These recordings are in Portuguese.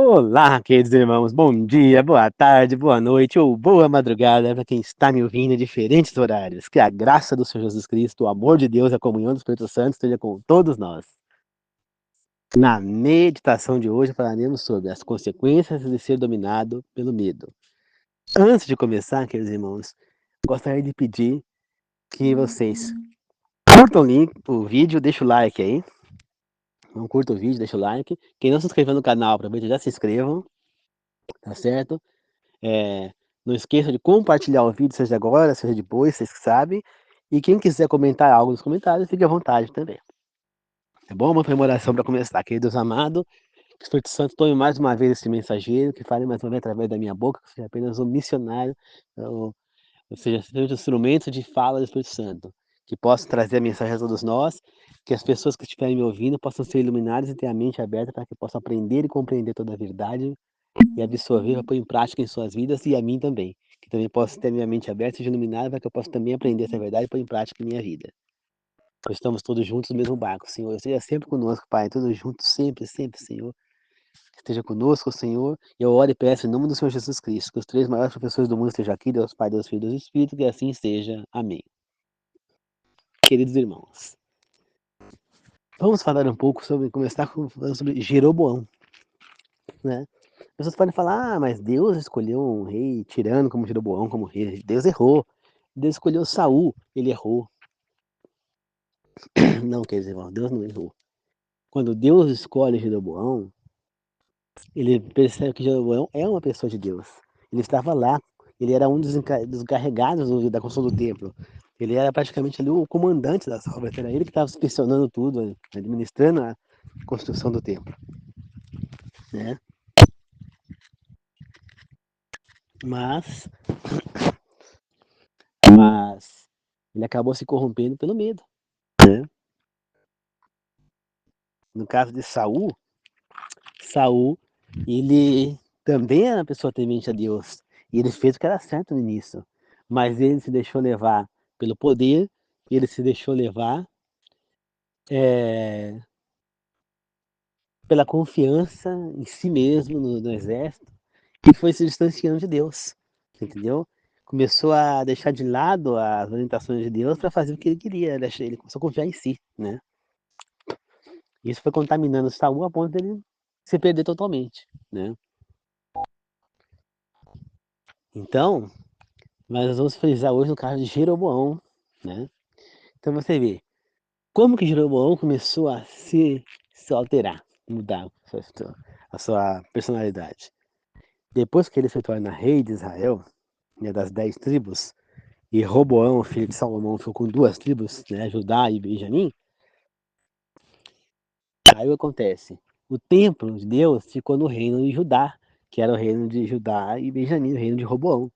Olá, queridos irmãos, bom dia, boa tarde, boa noite ou boa madrugada para quem está me ouvindo em diferentes horários. Que a graça do Senhor Jesus Cristo, o amor de Deus e a comunhão do Espírito Santo esteja com todos nós. Na meditação de hoje falaremos sobre as consequências de ser dominado pelo medo. Antes de começar, queridos irmãos, gostaria de pedir que vocês curtam o vídeo, deixa o like aí. Não curta o vídeo, deixa o like. Quem não se inscreveu no canal, aproveita e já se inscrevam, tá certo? Não esqueça de compartilhar o vídeo, seja agora, seja depois, vocês que sabem. E quem quiser comentar algo nos comentários, fique à vontade também. Tá bom? Uma primeira oração para começar. Queridos amados, que o Espírito Santo tome mais uma vez esse mensageiro, que fale mais uma vez através da minha boca, que seja apenas um missionário, ou seja um instrumento de fala do Espírito Santo, que possa trazer a mensagem a todos nós, que as pessoas que estiverem me ouvindo possam ser iluminadas e ter a mente aberta para que possam aprender e compreender toda a verdade e absorver para pôr em prática em suas vidas e a mim também. Que também possa ter minha mente aberta e seja iluminada para que eu possa também aprender essa verdade e pôr em prática em minha vida. Nós estamos todos juntos no mesmo barco, Senhor. Esteja sempre conosco, Pai. Todos juntos, sempre, sempre, Senhor. Esteja conosco, Senhor. Eu oro e peço em nome do Senhor Jesus Cristo, que os três maiores professores do mundo estejam aqui, Deus Pai, Deus Filho e Deus Espírito, que assim seja. Amém. Queridos irmãos, vamos falar um pouco sobre, começar falando sobre Jeroboão, né? As pessoas podem falar, mas Deus escolheu um rei tirano como Jeroboão como rei. Deus errou. Deus escolheu Saul, ele errou. Não, quer dizer, Deus não errou. Quando Deus escolhe Jeroboão, ele percebe que Jeroboão é uma pessoa de Deus. Ele estava lá, ele era um dos encarregados da construção do templo. Ele era praticamente ali o comandante das obras, era ele que estava inspecionando tudo, administrando a construção do templo, né? Mas ele acabou se corrompendo pelo medo, né? No caso de Saul, ele também era uma pessoa temente a Deus. E ele fez o que era certo no início. Mas ele se deixou levar pelo poder, ele se deixou levar pela confiança em si mesmo, no exército, e foi se distanciando de Deus, entendeu? Começou a deixar de lado as orientações de Deus para fazer o que ele queria, ele começou a confiar em si, né? Isso foi contaminando Saul a ponto dele se perder totalmente, né? Então, mas nós vamos frisar hoje no caso de Jeroboão, né? Então você vê como que Jeroboão começou a se alterar, mudar a sua personalidade. Depois que ele se torna rei de Israel, né, das 10 tribos, e Roboão, filho de Salomão, ficou com 2 tribos, né, Judá e Benjamim, aí o que acontece? O templo de Deus ficou no reino de Judá, que era o reino de Judá e Benjamim, o reino de Roboão.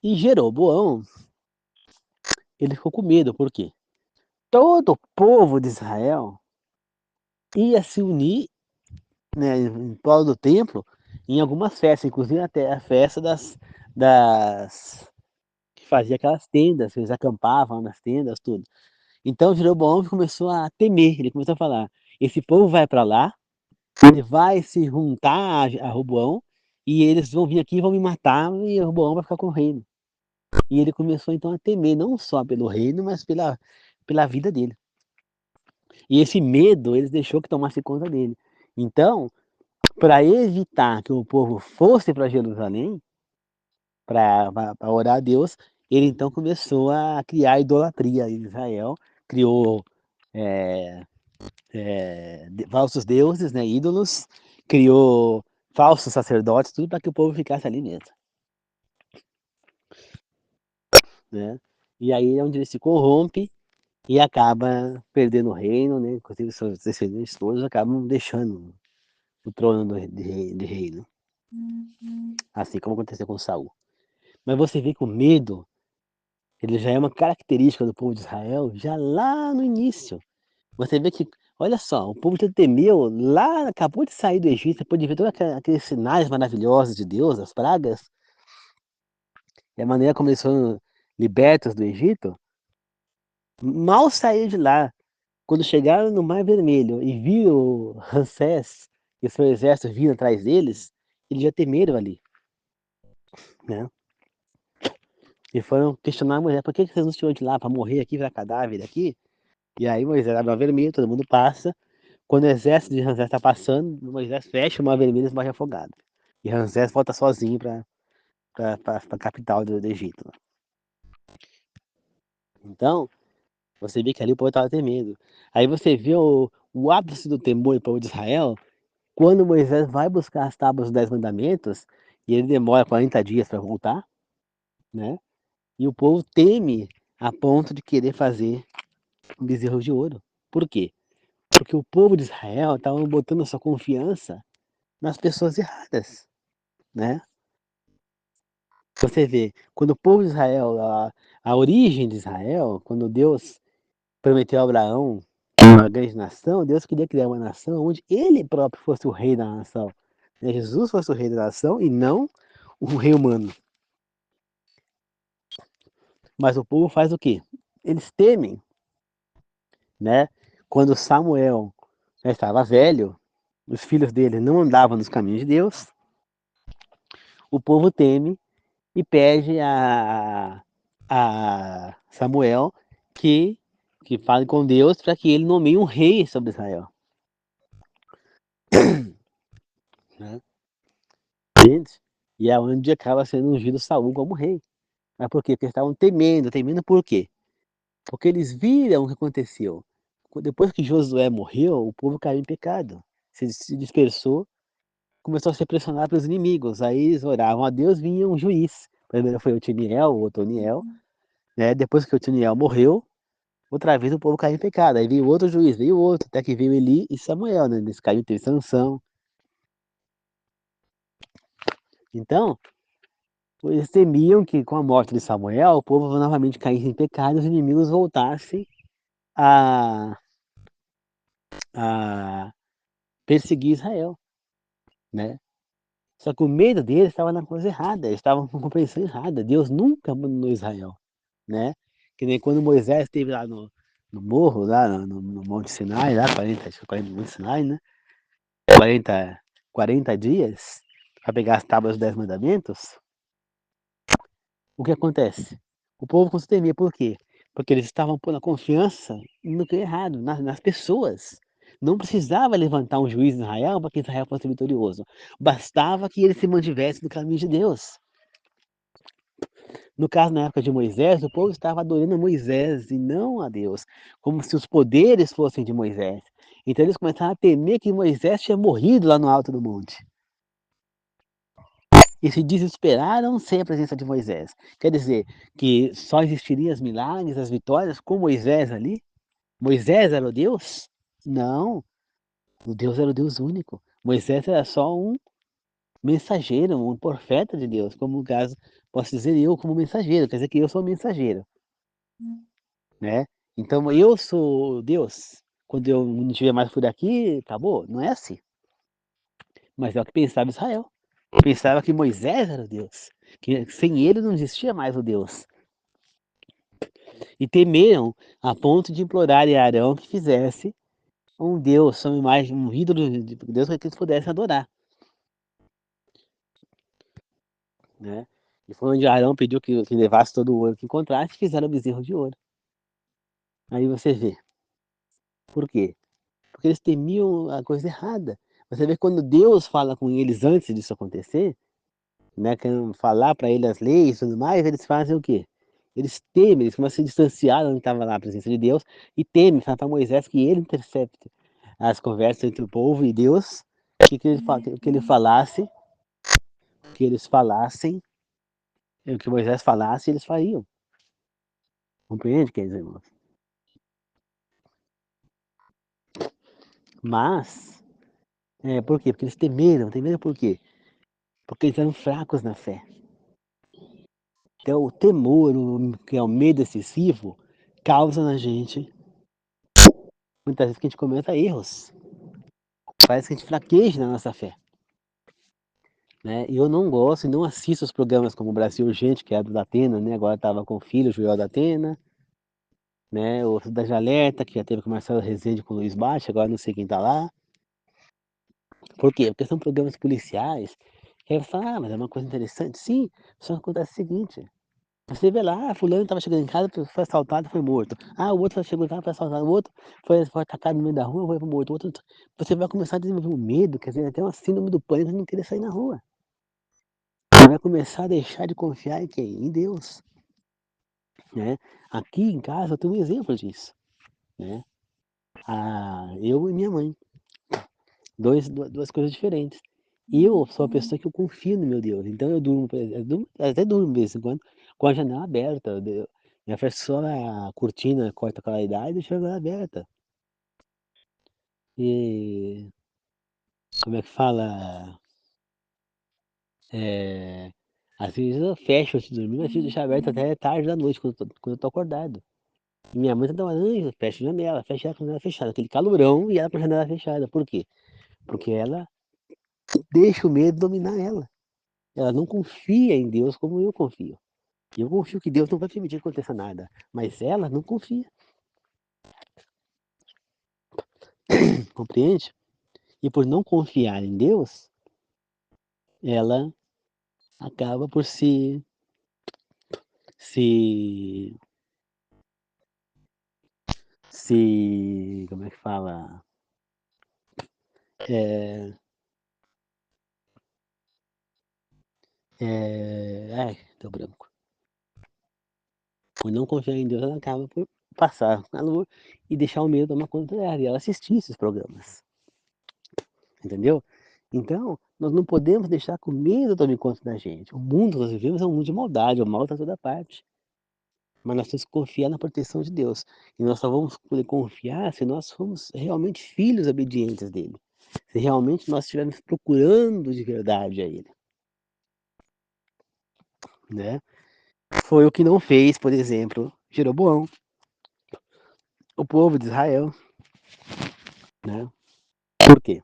E Jeroboão, ele ficou com medo, por quê? Todo o povo de Israel ia se unir, né, em prol do templo em algumas festas, inclusive até a festa das que fazia aquelas tendas, eles acampavam nas tendas, tudo. Então Jeroboão começou a temer, ele começou a falar: esse povo vai para lá, ele vai se juntar a Roboão e eles vão vir aqui e vão me matar e Roboão vai ficar com o reino. E ele começou então a temer não só pelo reino, mas pela vida dele. E esse medo ele deixou que tomasse conta dele. Então, para evitar que o povo fosse para Jerusalém, para orar a Deus, ele então começou a criar idolatria em Israel, criou falsos deuses, né, ídolos, criou falsos sacerdotes, tudo para que o povo ficasse ali mesmo, né? E aí é onde ele se corrompe e acaba perdendo o reino, né? Inclusive seus descendentes todos acabam deixando o trono de reino, assim como aconteceu com Saul. Mas você vê que o medo, ele já é uma característica do povo de Israel, já lá no início. Você vê que, olha só, o povo já temeu, lá acabou de sair do Egito, depois de ver todos aqueles sinais maravilhosos de Deus, as pragas, e a maneira como eles foram libertos do Egito, mal saíram de lá. Quando chegaram no Mar Vermelho e viram Ramsés e o seu exército vindo atrás deles, eles já temeram ali, né? E foram questionar Moisés, por que vocês nos tirou de lá para morrer aqui, virar cadáver aqui? E aí Moisés abre o mar vermelho, todo mundo passa. Quando o exército de Ramsés está passando, Moisés fecha o mar vermelho e morre afogado. E Ramsés volta sozinho para a capital do Egito. Então, você vê que ali o povo estava temendo. Aí você vê o ápice do temor do povo de Israel, quando Moisés vai buscar as tábuas dos 10 mandamentos, e ele demora 40 dias para voltar, né? E o povo teme a ponto de querer fazer um bezerro de ouro. Por quê? Porque o povo de Israel estava botando a sua confiança nas pessoas erradas, né? Você vê, quando o povo de Israel, a origem de Israel, quando Deus prometeu a Abraão uma grande nação, Deus queria criar uma nação onde ele próprio fosse o rei da nação. Né? Jesus fosse o rei da nação e não um rei humano. Mas o povo faz o quê? Eles temem, né? Quando Samuel já estava velho, os filhos dele não andavam nos caminhos de Deus, o povo teme e pede a Samuel que fale com Deus para que ele nomeie um rei sobre Israel. Né? Entende? E é onde acaba sendo ungido Saul como rei. Mas por quê? Porque eles estavam temendo. Temendo por quê? Porque eles viram o que aconteceu. Depois que Josué morreu, o povo caiu em pecado. Se dispersou, começou a ser pressionado pelos inimigos. Aí eles oravam a Deus, vinha um juiz. Primeiro foi o Otiniel, o Otoniel. Né? Depois que o Otiniel morreu, outra vez o povo caiu em pecado. Aí veio outro juiz, veio outro, até que veio Eli e Samuel. Né? Eles caíram, teve Sansão. Então, eles temiam que com a morte de Samuel, o povo novamente caísse em pecado e os inimigos voltassem a, a perseguir Israel, né? Só que o medo deles estava na coisa errada, eles estavam com a compreensão errada. Deus nunca abandonou Israel, né? Que nem quando Moisés esteve lá no morro, lá no Monte Sinai, lá 40 Monte Sinai, né? 40 dias para pegar as tábuas dos 10 mandamentos. O que acontece? O povo começou a temer, por quê? Porque eles estavam pondo a confiança no que é errado, nas pessoas. Não precisava levantar um juiz em Israel para que Israel fosse vitorioso. Bastava que ele se mantivesse no caminho de Deus. No caso, na época de Moisés, o povo estava adorando Moisés e não a Deus, como se os poderes fossem de Moisés. Então eles começaram a temer que Moisés tinha morrido lá no alto do monte. E se desesperaram sem a presença de Moisés. Quer dizer, que só existiriam os milagres, as vitórias com Moisés ali? Moisés era o Deus? Não, o Deus era o Deus único. Moisés era só um mensageiro, um profeta de Deus, como no caso, posso dizer eu como mensageiro, quer dizer que eu sou mensageiro, né? Então eu sou Deus. Quando eu não estiver mais por aqui, acabou? Não é assim. Mas é o que pensava Israel. Pensava que Moisés era o Deus, que sem ele não existia mais o Deus. E temeram a ponto de implorar a Arão que fizesse um Deus, uma imagem, um ídolo de Deus para que eles pudessem adorar. Né? E foi onde Arão pediu que levasse todo o ouro que encontrasse e fizeram o bezerro de ouro. Aí você vê. Por quê? Porque eles temiam a coisa errada. Você vê quando Deus fala com eles antes disso acontecer, né, querendo falar para eles as leis e tudo mais, eles fazem o quê? Eles temem, eles começam a se distanciar onde estava lá a presença de Deus e temem, falam para Moisés que ele intercepte as conversas entre o povo e Deus, que ele falasse, que eles falassem, o que Moisés falasse, eles fariam. Compreende, queridos irmãos? Mas, por quê? Porque eles temeram por quê? Porque eles eram fracos na fé. Então, o temor, que é o medo excessivo, causa na gente, muitas vezes, que a gente cometa erros. Faz que a gente fraqueje na nossa fé. Né? E eu não gosto e não assisto os programas como Brasil Urgente, que é do Datena, né? Agora estava com o filho, Joel Datena, né? O Cidade Alerta, que já teve com o Marcelo Rezende com o Luiz Bate, agora não sei quem está lá. Por quê? Porque são programas policiais que aí você fala: "Ah, mas é uma coisa interessante". Sim, só que acontece o seguinte, você vê lá, fulano estava chegando em casa, foi assaltado, foi morto. Ah, o outro chegou em casa, foi assaltado, o outro foi atacado no meio da rua, foi morto, o outro você vai começar a desenvolver um medo, quer dizer, até uma síndrome do pânico de não querer sair na rua. Você vai começar a deixar de confiar em quem? Em Deus, né. Aqui em casa eu tenho um exemplo disso, né. Eu e minha mãe, 2 coisas diferentes. Eu sou a pessoa que eu confio no meu Deus, então eu durmo, por exemplo, eu durmo até durmo de vez em quando, com a janela aberta, eu fecho só a cortina, corta a claridade e deixo a janela aberta. E como é que fala? Eh, Às vezes eu fecho antes de dormir, mas deixo aberto até tarde da noite, quando eu tô acordado. E minha mãe tá dormindo, fecha a janela, fecha ela com a janela fechada, aquele calorão e ela com a janela fechada. Por quê? Porque ela deixa o medo dominar ela. Ela não confia em Deus como eu confio. Eu confio que Deus não vai permitir que aconteça nada, mas ela não confia, compreende? E por não confiar em Deus, ela acaba por se como é que fala? Eh Ai, deu branco. Por não confiar em Deus, ela acaba por passar a lua e deixar o medo tomar conta dela, e ela assistir esses programas, entendeu? Então, nós não podemos deixar que o medo tome conta da gente. O mundo que nós vivemos é um mundo de maldade, o mal está toda parte, mas nós temos que confiar na proteção de Deus. E nós só vamos poder confiar se nós formos realmente filhos obedientes dele, se realmente nós estivermos procurando de verdade a ele, né. Foi o que não fez, por exemplo, Jeroboão, o povo de Israel, né. Por quê?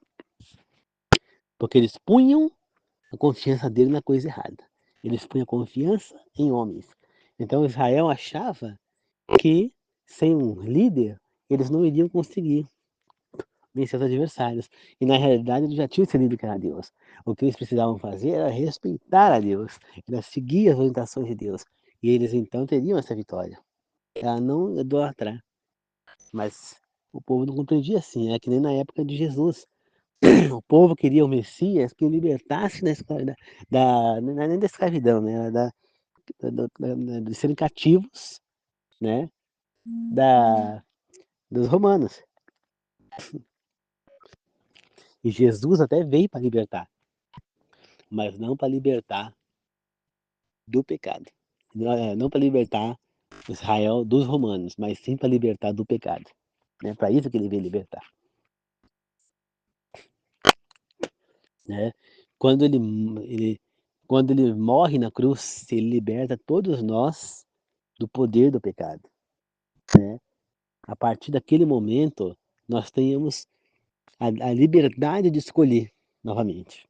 Porque eles punham a confiança dele na coisa errada. Eles punham a confiança em homens. Então Israel achava que, sem um líder, eles não iriam conseguir vencer os adversários. E na realidade eles já tinham esse líder que era Deus. O que eles precisavam fazer era respeitar a Deus, era seguir as orientações de Deus. E eles então teriam essa vitória. Era não idolatrar. Mas o povo não compreendia assim, é que nem na época de Jesus. O povo queria o Messias que o libertasse não é nem da escravidão, né, de serem cativos, né, da dos romanos. E Jesus até veio para libertar, mas não para libertar do pecado. Não para libertar Israel dos romanos, mas sim para libertar do pecado, né, para isso que ele veio libertar, né. Quando ele quando ele morre na cruz, ele liberta todos nós do poder do pecado, né. A partir daquele momento, nós tenhamos a liberdade de escolher novamente,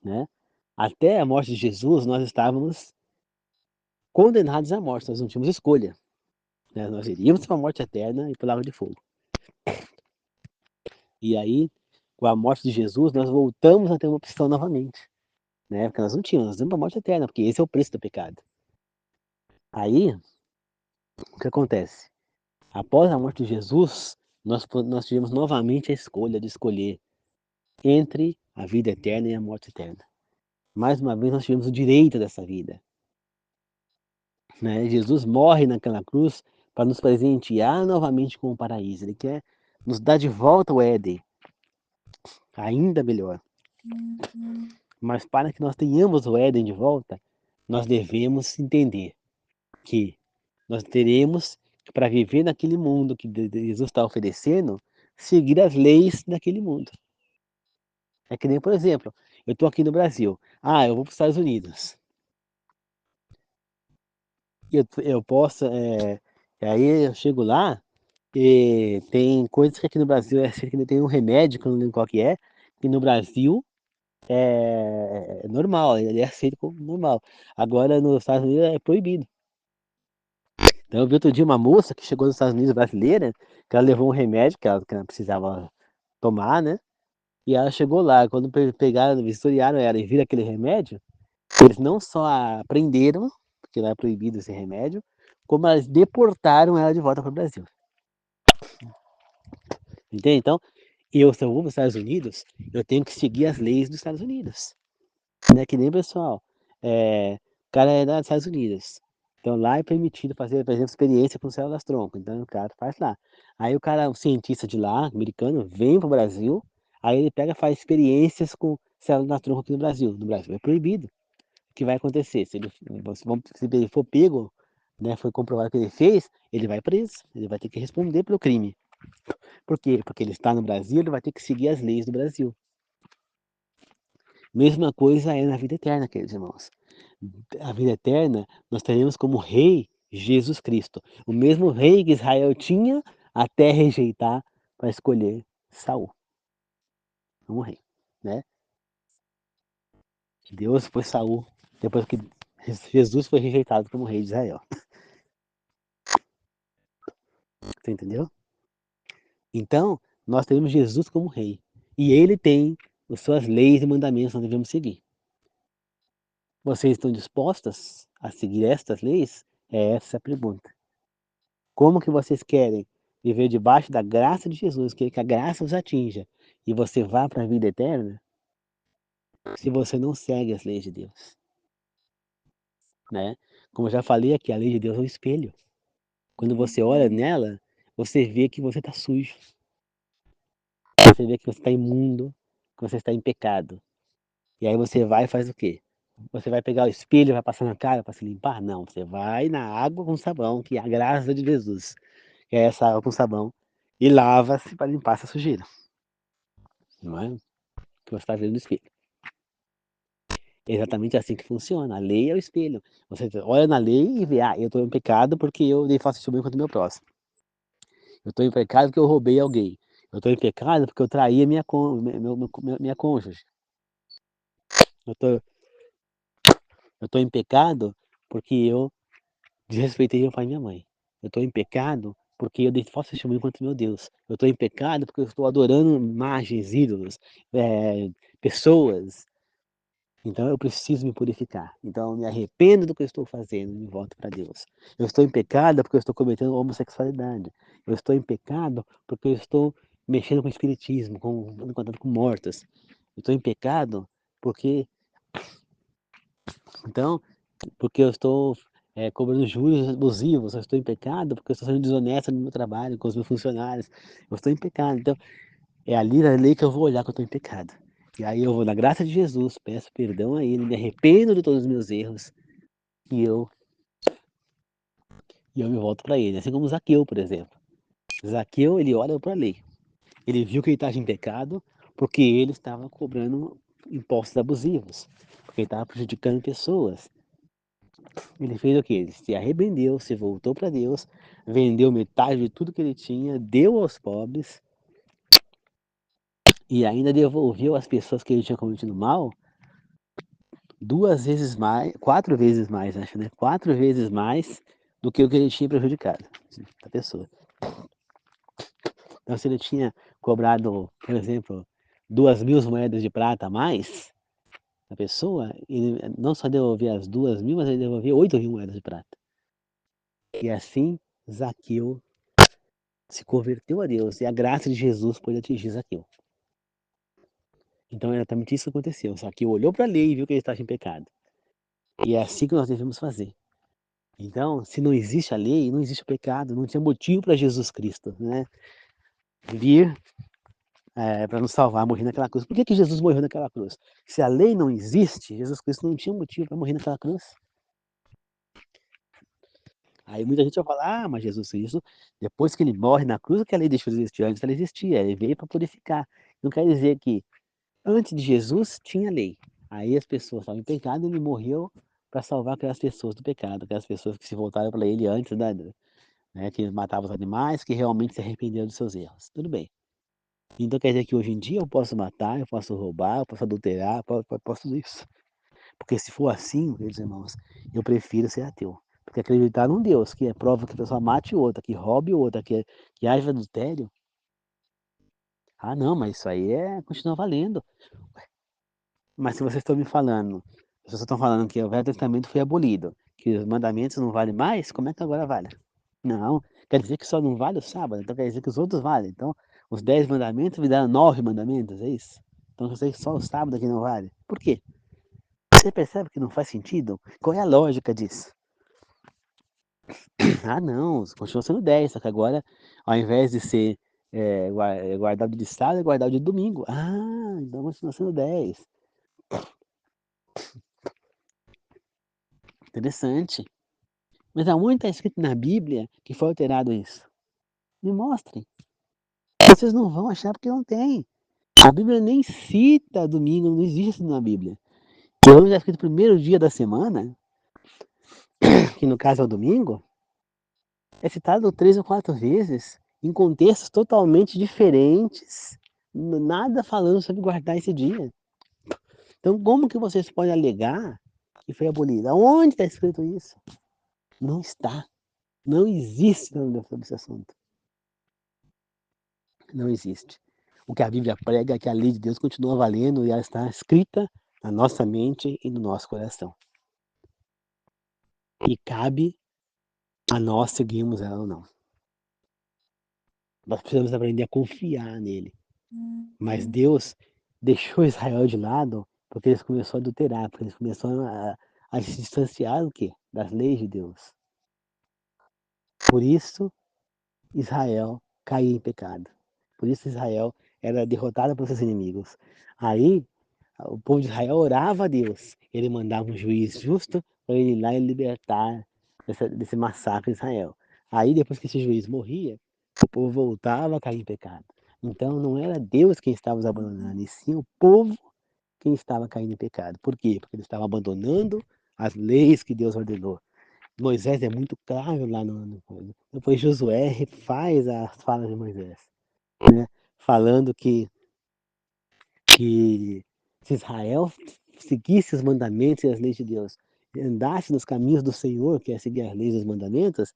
né. Até a morte de Jesus, nós estávamos condenados à morte, nós não tínhamos escolha, né, nós iríamos para a morte eterna e para o lago de fogo. E aí, com a morte de Jesus, nós voltamos a ter uma opção novamente, né, porque nós não tínhamos, nós íamos para a morte eterna, porque esse é o preço do pecado. Aí, o que acontece? Após a morte de Jesus, nós tivemos novamente a escolha de escolher entre a vida eterna e a morte eterna. Mais uma vez nós tivemos o direito dessa vida, né. Jesus morre naquela cruz para nos presentear novamente com o paraíso, ele quer nos dar de volta o Éden, ainda melhor. Mas para que nós tenhamos o Éden de volta, nós devemos entender que nós teremos que, para viver naquele mundo que Jesus está oferecendo, seguir as leis daquele mundo. É que nem, por exemplo, eu estou aqui no Brasil, eu vou para os Estados Unidos, eu posso, aí eu chego lá, e tem coisas que aqui no Brasil é assim, que tem um remédio que eu não lembro qual que é, que no Brasil é normal, ele é aceito como normal. Agora nos Estados Unidos é proibido. Então eu vi outro dia uma moça que chegou nos Estados Unidos, brasileira, que ela levou um remédio que ela precisava tomar, né, E ela chegou lá, quando pegaram, vistoriaram ela e viram aquele remédio, eles não só a prenderam, porque lá é proibido esse remédio, como eles deportaram ela de volta para o Brasil. Entende? Então, se eu vou para os Estados Unidos, eu tenho que seguir as leis dos Estados Unidos. Não é que nem pessoal. O cara é dos Estados Unidos. Então lá é permitido fazer, por exemplo, experiência com células-tronco. Então o cara faz lá. Aí o cara, um cientista de lá, americano, vem para o Brasil, aí ele pega e faz experiências com células-tronco aqui no Brasil. No Brasil é proibido. O que vai acontecer? Se ele for pego, né, foi comprovado que ele fez, ele vai preso. Ele vai ter que responder pelo crime. Por quê? Porque ele está no Brasil, ele vai ter que seguir as leis do Brasil. Mesma coisa é na vida eterna, queridos irmãos. A vida eterna, nós teremos como rei Jesus Cristo. O mesmo rei que Israel tinha até rejeitar para escolher Saul como rei, né? Deus foi Saul depois que Jesus foi rejeitado como rei de Israel. Você entendeu? Então, nós teremos Jesus como rei. E ele tem as suas leis e mandamentos que nós devemos seguir. Vocês estão dispostas a seguir estas leis? É essa a pergunta. Como que vocês querem viver debaixo da graça de Jesus, que a graça os atinja, e você vá para a vida eterna, se você não segue as leis de Deus, né? Como eu já falei aqui, a lei de Deus é um espelho. Quando você olha nela, você vê que você está sujo. Você vê que você está imundo, que você está em pecado. E aí você vai e faz o quê? Você vai pegar o espelho e vai passar na cara para se limpar? Não, você vai na água com sabão, que é a graça de Jesus. Que é essa água com sabão. E lava-se para limpar essa sujeira. Não é? Que você está vendo no espelho. É exatamente assim que funciona. A lei é o espelho. Você olha na lei e vê, eu estou em pecado porque eu nem faço isso bem contra o meu próximo. Eu estou em pecado porque eu roubei alguém. Eu estou em pecado porque eu traí a minha cônjuge. Eu estou em pecado porque eu desrespeitei meu pai e minha mãe. Eu estou em pecado porque eu dei falso testemunho contra o meu Deus. Eu estou em pecado porque eu estou adorando imagens, ídolos, pessoas. Então eu preciso me purificar. Então eu me arrependo do que eu estou fazendo e me volto para Deus. Eu estou em pecado porque eu estou cometendo homossexualidade. Eu estou em pecado porque eu estou mexendo com espiritismo, com contato com mortos. Eu estou em pecado porque então porque eu estou cobrando juros abusivos. Eu estou em pecado porque eu estou sendo desonesto no meu trabalho com os meus funcionários. Eu estou em pecado. Então é ali na lei que eu vou olhar que eu estou em pecado. E aí eu vou na graça de Jesus, peço perdão a Ele, me arrependo de todos os meus erros e eu me volto para Ele. Assim como Zaqueu, por exemplo. Zaqueu, ele olha para a lei. Ele viu que ele estava em pecado porque ele estava cobrando impostos abusivos, porque ele estava prejudicando pessoas. Ele fez o quê? Ele se arrependeu, se voltou para Deus, vendeu metade de tudo que ele tinha, deu aos pobres e ainda devolveu às pessoas que ele tinha cometido mal 2 vezes mais, 4 vezes mais, acho, né? 4 vezes mais do que o que ele tinha prejudicado a pessoa. Então, se ele tinha cobrado, por exemplo, 2.000 moedas de prata a mais a pessoa, ele não só devolvia as 2.000, mas ele devolvia 8.000 moedas de prata. E assim, Zaqueu se converteu a Deus e a graça de Jesus pôde atingir Zaqueu. Então, é exatamente isso que aconteceu. Zaqueu olhou para a lei e viu que ele estava em pecado. E é assim que nós devemos fazer. Então, se não existe a lei, não existe o pecado, não tinha motivo para Jesus Cristo, né, vir para nos salvar, morrer naquela cruz. Por que Jesus morreu naquela cruz? Se a lei não existe, Jesus Cristo não tinha motivo para morrer naquela cruz. Aí muita gente vai falar, mas Jesus Cristo, depois que ele morre na cruz, que a lei deixou de existir, antes ela existia, ele veio para purificar. Não quer dizer que antes de Jesus tinha lei. Aí as pessoas estavam em pecado e ele morreu para salvar aquelas pessoas do pecado, aquelas pessoas que se voltaram para ele antes que matava os animais, que realmente se arrependeram dos seus erros. Tudo bem. Então quer dizer que hoje em dia eu posso matar, eu posso roubar, eu posso adulterar, posso tudo isso. Porque se for assim, meus irmãos, eu prefiro ser ateu. Porque acreditar num Deus que é prova que a pessoa mate outra, que roube outra, que haja adultério, Ah, não, mas isso aí continua valendo. Mas se vocês estão me falando, se vocês estão falando que o Velho Testamento foi abolido, que os mandamentos não valem mais, como é que agora vale? Não, quer dizer que só não vale o sábado, então quer dizer que os outros valem. Então, os 10 mandamentos viraram 9 mandamentos, é isso? Então quer dizer que só o sábado aqui não vale. Por quê? Você percebe que não faz sentido? Qual é a lógica disso? Ah, não, continua sendo 10, só que agora, ao invés de ser guardado de sábado, é guardado de domingo. Ah, então continua sendo 10. Interessante. Mas aonde está escrito na Bíblia que foi alterado isso? Me mostrem. Vocês não vão achar porque não tem. A Bíblia nem cita domingo, não existe isso na Bíblia. E onde está escrito primeiro dia da semana, que no caso é o domingo, é citado 3 ou 4 vezes, em contextos totalmente diferentes, nada falando sobre guardar esse dia. Então, como que vocês podem alegar que foi abolido? Aonde está escrito isso? Não está. Não existe na Bíblia sobre esse assunto. Não existe. O que a Bíblia prega é que a lei de Deus continua valendo e ela está escrita na nossa mente e no nosso coração. E cabe a nós seguirmos ela ou não. Nós precisamos aprender a confiar nele. Mas Deus deixou Israel de lado porque eles começaram a adulterar, porque eles começaram a se distanciar do quê? Das leis de Deus. Por isso, Israel caía em pecado. Por isso, Israel era derrotado por seus inimigos. Aí, o povo de Israel orava a Deus. Ele mandava um juiz justo para ele ir lá e libertar desse massacre de Israel. Aí, depois que esse juiz morria, o povo voltava a cair em pecado. Então, não era Deus quem estava os abandonando, e sim o povo quem estava caindo em pecado. Por quê? Porque eles estavam abandonando as leis que Deus ordenou. Moisés é muito claro lá no coisa. Depois Josué refaz as falas de Moisés, né? Falando que se Israel seguisse os mandamentos e as leis de Deus, andasse nos caminhos do Senhor, que é seguir as leis e os mandamentos,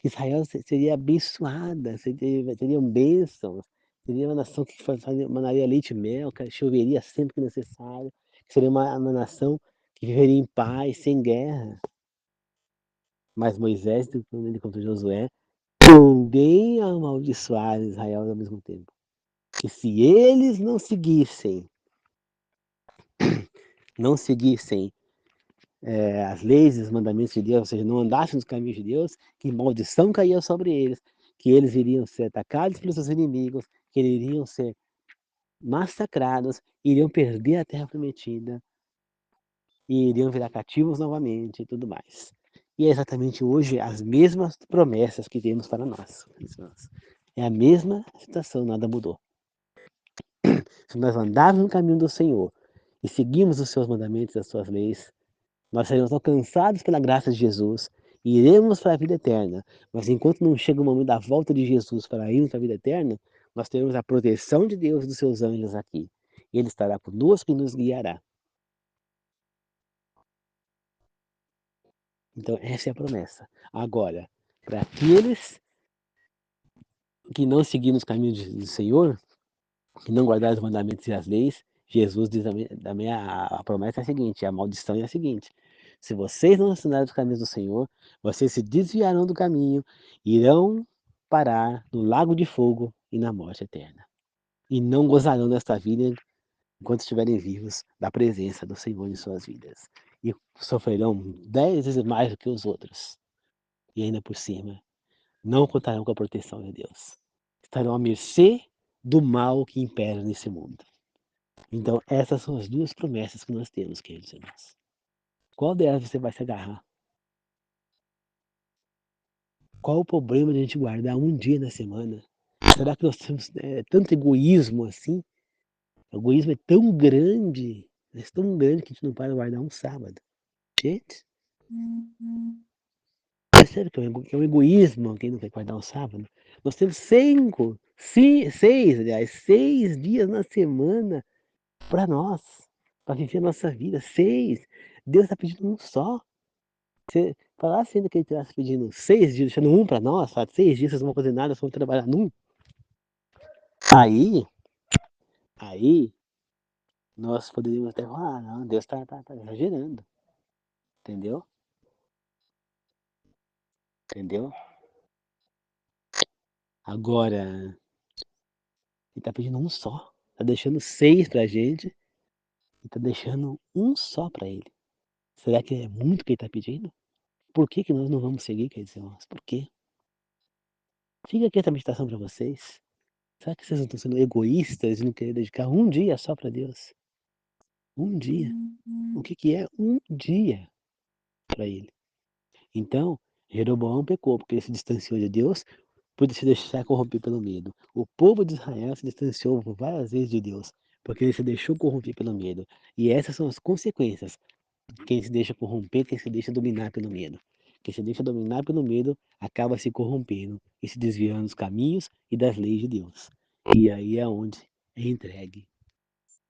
Israel seria abençoada, seriam bênçãos, seria uma nação que mandaria leite e mel, que choveria sempre que necessário, que seria uma nação que viveria em paz, sem guerra. Mas Moisés, quando ele contra Josué, também amaldiçoaram Israel ao mesmo tempo. Que se eles não seguissem as leis e os mandamentos de Deus, ou seja, não andassem nos caminhos de Deus, que maldição caía sobre eles, que eles iriam ser atacados pelos seus inimigos, que eles iriam ser massacrados, iriam perder a terra prometida, e iriam virar cativos novamente e tudo mais. E é exatamente hoje as mesmas promessas que temos para nós. É a mesma situação, nada mudou. Se nós andarmos no caminho do Senhor e seguirmos os seus mandamentos e as suas leis, nós seremos alcançados pela graça de Jesus e iremos para a vida eterna. Mas enquanto não chega o momento da volta de Jesus para irmos para a vida eterna, nós teremos a proteção de Deus e dos seus anjos aqui. Ele estará conosco e nos guiará. Então, essa é a promessa. Agora, para aqueles que não seguiram os caminhos do Senhor, que não guardaram os mandamentos e as leis, Jesus diz também a promessa é a seguinte, a maldição é a seguinte: se vocês não ensinarem os caminhos do Senhor, vocês se desviarão do caminho, irão parar no lago de fogo e na morte eterna. E não gozarão desta vida enquanto estiverem vivos da presença do Senhor em suas vidas. E sofrerão 10 vezes mais do que os outros. E ainda por cima, não contarão com a proteção de Deus. Estarão à mercê do mal que impera nesse mundo. Então, essas são as duas promessas que nós temos, queridos irmãos. Qual delas você vai se agarrar? Qual o problema de a gente guardar um dia na semana? Será que nós temos tanto egoísmo assim? O egoísmo é tão grande que a gente não para guardar um sábado. Gente, percebe que é um egoísmo quem não quer guardar um sábado? Nós temos 6 dias na semana para nós, para viver a nossa vida. 6. Deus está pedindo um só. Você falar sendo que ele estivesse pedindo 6 dias, deixando um para nós, fala, 6 dias vocês não vão fazer nada, só vão trabalhar num. Aí, aí, nós poderíamos até falar, não, Deus tá exagerando, entendeu? Entendeu? Agora, ele tá pedindo um só, tá deixando 6 pra gente e tá deixando um só pra ele. Será que é muito que ele tá pedindo? Por que que nós não vamos seguir, queridos irmãos? Por quê? Fica aqui essa meditação para vocês. Será que vocês não estão sendo egoístas e não querer dedicar um dia só para Deus? Um dia. O que que é um dia para ele? Então, Jeroboão pecou porque ele se distanciou de Deus por se deixar corromper pelo medo. O povo de Israel se distanciou várias vezes de Deus porque ele se deixou corromper pelo medo. E essas são as consequências. Quem se deixa corromper, quem se deixa dominar pelo medo. Quem se deixa dominar pelo medo acaba se corrompendo e se desviando dos caminhos e das leis de Deus. E aí é onde é entregue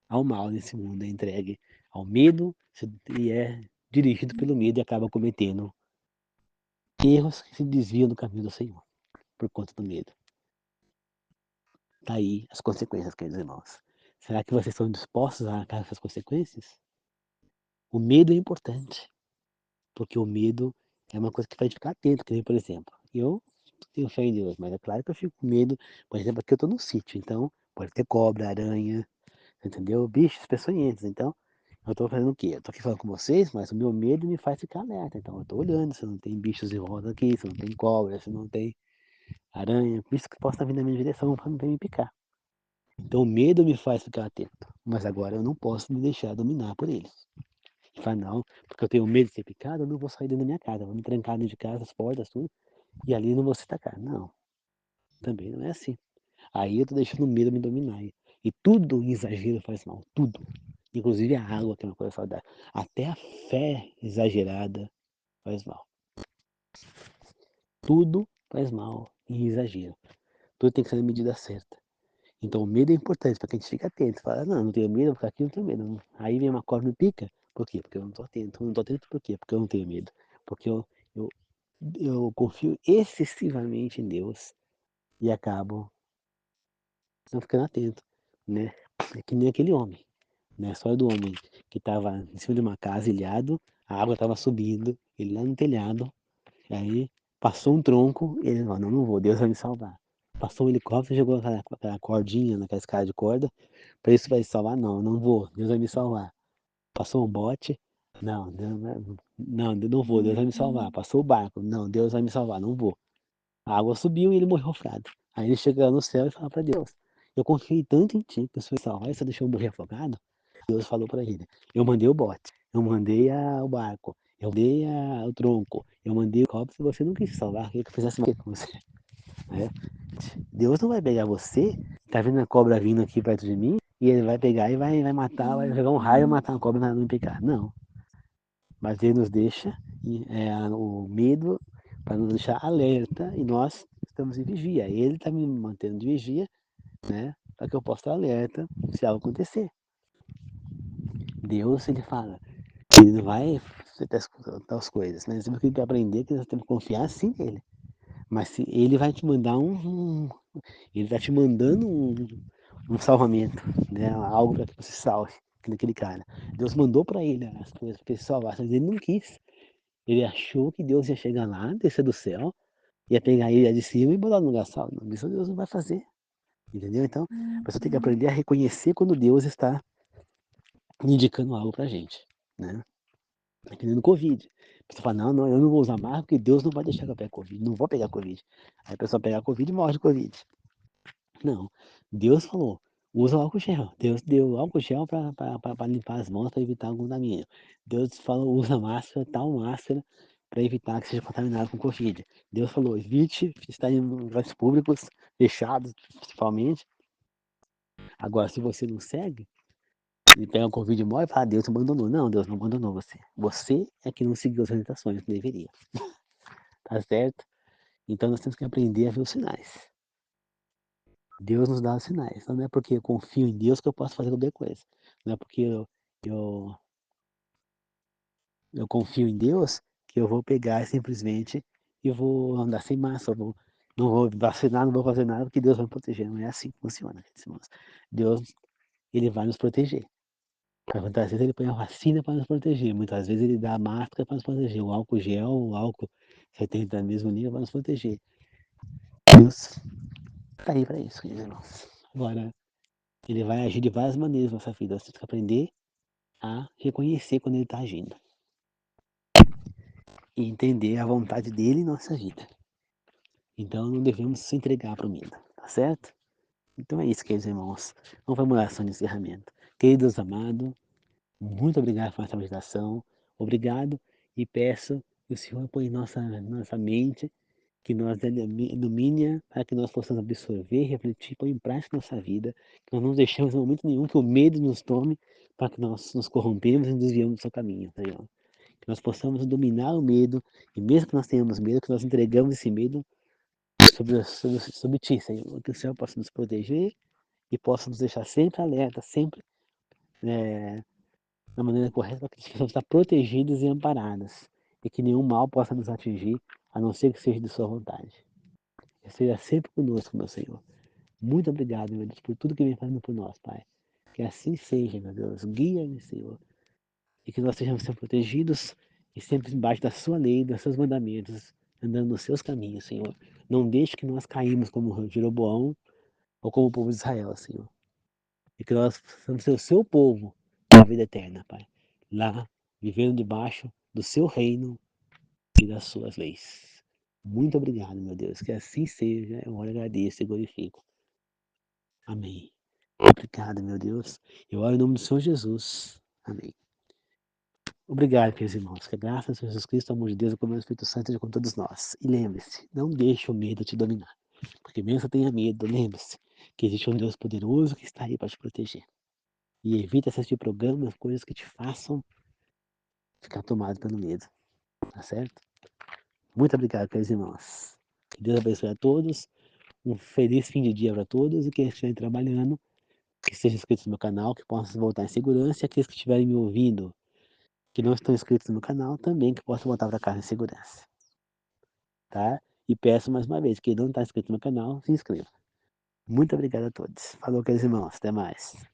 ao mal nesse mundo, é entregue ao medo e é dirigido pelo medo e acaba cometendo erros que se desviam do caminho do Senhor por conta do medo. Tá aí as consequências, queridos irmãos. Será que vocês estão dispostos a arcar essas consequências? O medo é importante. Porque o medo é uma coisa que faz ficar atento, que nem, por exemplo, eu tenho fé em Deus, mas é claro que eu fico com medo, por exemplo, aqui eu tô no sítio, então pode ter cobra, aranha, entendeu? Bichos peçonhentos, então eu tô fazendo o quê? Eu tô aqui falando com vocês, mas o meu medo me faz ficar alerta, então eu tô olhando se não tem bichos em roda aqui, se não tem cobra, se não tem aranha, bicho que possa vir na minha direção para me picar. Então o medo me faz ficar atento, mas agora eu não posso me deixar dominar por ele. Fala, não, porque eu tenho medo de ser picado, eu não vou sair dentro da minha casa, vou me trancar dentro de casa, as portas, tudo, e ali não vou ser atacado. Não, também não é assim. Aí eu tô deixando o medo me dominar. E tudo em exagero faz mal, tudo. Inclusive a água, que é uma coisa saudável. Até a fé exagerada faz mal. Tudo faz mal em exagero. Tudo tem que ser na medida certa. Então o medo é importante para que a gente fique atento. Fala, não, não tenho medo, porque aqui não tenho medo. Aí vem uma cobra e me pica. Por quê? Porque eu não tô atento. Eu não tô atento por quê? Porque eu não tenho medo. Porque eu, eu confio excessivamente em Deus e acabo não ficando atento, né? É que nem aquele homem, né? A história do homem que estava em cima de uma casa, ilhado, a água estava subindo, ele lá no telhado, e aí passou um tronco, e ele falou, não, não vou, Deus vai me salvar. Passou um helicóptero, jogou aquela cordinha, naquela escada de corda, para isso vai salvar? Não, não vou, Deus vai me salvar. Passou um bote, não, não, não vou, Deus vai me salvar. Passou o barco, não, Deus vai me salvar, não vou. A água subiu e ele morreu afogado. Aí ele chega no céu e fala para Deus: eu confiei tanto em ti que o Senhor salvar e você deixou eu morrer afogado. Deus falou para ele: eu mandei o bote, eu mandei o barco, eu mandei o tronco, eu mandei o copo. Se você não quis salvar, queria que eu fizesse mais com você. Né? Deus não vai pegar você, tá vendo a cobra vindo aqui perto de mim, e ele vai pegar e vai matar, vai jogar um raio e matar a cobra não picar. Não. Mas ele nos deixa o medo para nos deixar alerta e nós estamos em vigia. Ele está me mantendo de vigia, né? Para que eu possa estar alerta se algo acontecer. Deus, ele fala, ele não vai fazer as coisas, mas nós temos que aprender que nós temos que confiar sim nele. Mas se ele vai te mandar ele está te mandando um salvamento, né? Algo para que você salve aquele cara. Deus mandou para ele as coisas para que ele salvasse, mas ele não quis. Ele achou que Deus ia chegar lá, descer do céu, ia pegar ele de cima e botar no lugar salvo. Não, isso Deus não vai fazer. Entendeu? Então, a pessoa tem que aprender a reconhecer quando Deus está indicando algo pra gente. Né? É que nem no Covid. A pessoa fala, não, não, eu não vou usar máscara porque Deus não vai deixar que eu pegue Covid. Não vou pegar Covid. Aí a pessoa pega Covid e morre de Covid. Não. Deus falou, usa o álcool gel. Deus deu álcool gel para limpar as mãos, para evitar algum contamínio. Deus falou, usa máscara, tal máscara, para evitar que seja contaminado com Covid. Deus falou, evite estar em lugares públicos, fechados, principalmente. Agora, se você não segue, e pega o Covid e morre, fala, Deus abandonou. Não, Deus não abandonou você. Você é que não seguiu as orientações que deveria. Tá certo? Então nós temos que aprender a ver os sinais. Deus nos dá os sinais. Então não é porque eu confio em Deus que eu posso fazer qualquer coisa. Não é porque eu, eu confio em Deus que eu vou pegar simplesmente e vou andar sem máscara. não vou vacinar, não vou fazer nada, porque Deus vai me proteger. Não é assim que funciona, queridos irmãos. Deus, ele vai nos proteger. Muitas vezes ele põe a vacina para nos proteger, muitas vezes ele dá a máscara para nos proteger, o álcool gel, o álcool 70 mesmo nível para nos proteger. Deus está aí para isso, queridos irmãos. Agora, ele vai agir de várias maneiras na nossa vida. Nós temos que aprender a reconhecer quando ele está agindo. E entender a vontade dele em nossa vida. Então não devemos se entregar para o medo, tá certo? Então é isso, queridos irmãos. Vamos para a oração de encerramento. Queridos amados, muito obrigado por essa meditação. Obrigado e peço que o Senhor põe em nossa mente, que nós ilumine para que nós possamos absorver, refletir, pôr em prática nossa vida, que nós não deixemos em momento nenhum que o medo nos tome para que nós nos corrompemos e nos desviamos do seu caminho, Senhor. Que nós possamos dominar o medo e mesmo que nós tenhamos medo, que nós entregamos esse medo sobre ti, Senhor. Que o Senhor possa nos proteger e possa nos deixar sempre alerta, sempre da maneira correta, para que nós possamos estar protegidos e amparados, e que nenhum mal possa nos atingir, a não ser que seja de sua vontade. Esteja sempre conosco, meu Senhor. Muito obrigado, meu Deus, por tudo que vem fazendo por nós, Pai. Que assim seja, meu Deus. Guia-me, Senhor. E que nós sejamos sempre protegidos e sempre embaixo da sua lei, dos seus mandamentos, andando nos seus caminhos, Senhor. Não deixe que nós caímos como Jeroboão ou como o povo de Israel, Senhor. E que nós possamos ser o seu povo na vida eterna, Pai. Lá, vivendo debaixo do seu reino e das suas leis. Muito obrigado, meu Deus. Que assim seja. Eu agradeço e glorifico. Amém. Obrigado, meu Deus. Eu oro em nome do Senhor Jesus. Amém. Obrigado, meus irmãos. Que a graça de Jesus Cristo, o amor de Deus e o comunhão do Espírito Santo seja com todos nós. E lembre-se, não deixe o medo te dominar. Porque mesmo que você tenha medo, lembre-se que existe um Deus poderoso que está aí para te proteger. E evite assistir programas, coisas que te façam ficar tomado pelo medo. Tá certo? Muito obrigado, meus irmãos. Que Deus abençoe a todos. Um feliz fim de dia para todos e quem estiver trabalhando, que estejam inscritos no meu canal, que possam voltar em segurança, e aqueles que estiverem me ouvindo, que não estão inscritos no meu canal, também que possam voltar para casa em segurança. Tá? E peço mais uma vez, quem não está inscrito no meu canal, se inscreva. Muito obrigado a todos. Falou, queridos irmãos. Até mais.